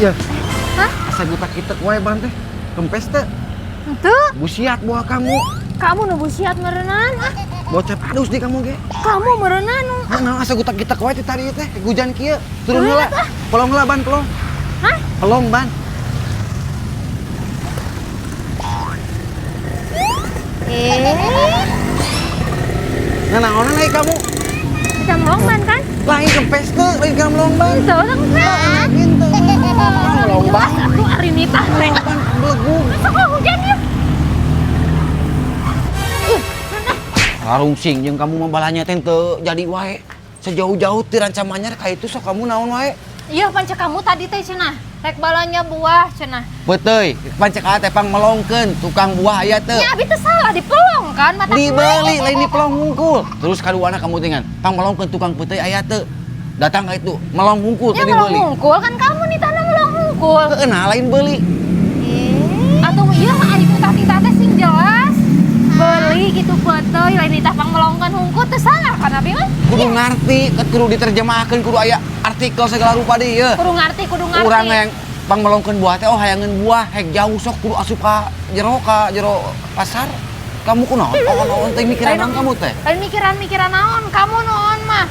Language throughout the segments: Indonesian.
Ya. Hah? Asa gutak kita wae ban teh. Kempes teh. Henteu. Busiat buah kamu. Kamu nu busiat merenang. Bocah padus di kamu ge. Kamu merenang nu. Nah, asa gutak kita wae ti tadi teh hujan kieu. Turun Turun heula. eta. Pelong heula ban pelong. Hah? Pelong ban. Nah, naonan lagi kamu? Bisa melongban kan? Lain kempes teh, lain kamu lomban. Itu kan. Gitu. Lomba. Aku hari ini tah teh. Lomban belegung. Masuk kok hujan ya? Harungsing jeung kamu mah balanya teh teu jadi wae. Sejauh-jauh ti rancamannya ka itu sok kamu naon wae. Iya panca kamu tadi teh cenah. Rek balanya buah cenah. Beuteuy, pancek teh pang melongkeun tukang buah aya teu. Ya abi teh salah dipelong kan mata Dibeli lain dipelong hungkul. Terus kaduana kamu dengan pang melongkeun tukang peuteui aya teu. Datang ka itu, melong hungkul ya teh melong dibeli. hungkul kan kamu nih tanah melong hungkul. Keunah lain beuli. Atau iya ari tadi teh sing jelas. Beli gitu peuteui lain ditah pang melongkeun hungkul teh salah kan abi mah. Kudu ngarti, kudu diterjemahkeun kudu aya artikel segala rupa dieu. Kudu ngarti. Urang yang pang melongkeun buah teh oh hayangeun buah hek jauh sok kudu asup ka jero pasar. Kamu kunaon? Naon teh mikiran naon kamu teh? Lain mikiran naon, kamu naon mah.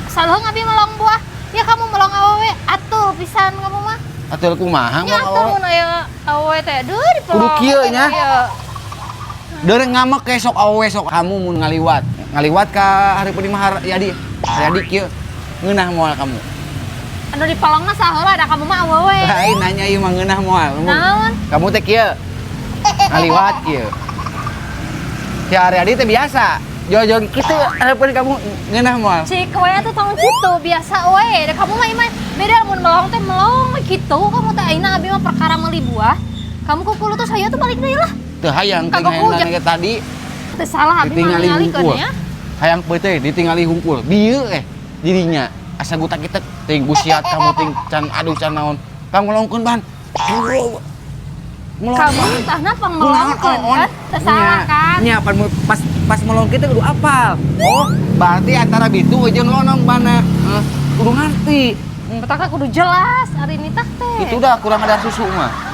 Salah abi melong buah. Ya kamu melong awewe atuh pisan kamu mah. Atuh kumaha Ya atuh mun aya awewe teh deuh dipelong. Kudu kieu nya. Iya. Deureng ngamek ke sok awewe sok kamu mun ngaliwat. Ngaliwat ka hari pudi mah Yadi. Yadi kieu ngeunah moal kamu. Anu dipelongna saheula ada kamu mah awewe. Lain nanya ieu mah ngeunah moal. Naon? Kamu teh kieu. Ngaliwat kieu. Si Aryadi teh biasa. Jojo kitu harapan kamu ngeunah moal. Cik we tuh tong kitu biasa we. Da kamu mah imah beda mun melong teh melong we kitu. Kamu teh ayeuna abi mah perkara meuli buah. Kamu kukulu tuh saya tuh balik deui lah. Teu hayang teh Kagak hayang ujak. tadi. Teu salah abi mah ngalikeun ya. Hayang peuteui ditingali hungkul. Dieu dirinya asa gutak kita ting busiat kamu ting can aduh can naon. Kamu melongkeun ban. Kamu entahna pangmelongkeun kan? Teu salah kan? Nya pas melongkeun teh kudu apal. Oh, berarti antara bitu jeung lonong bana. Kudu ngarti. Betaka kudu jelas hari ini teh. Itu udah kurang ada susu mah.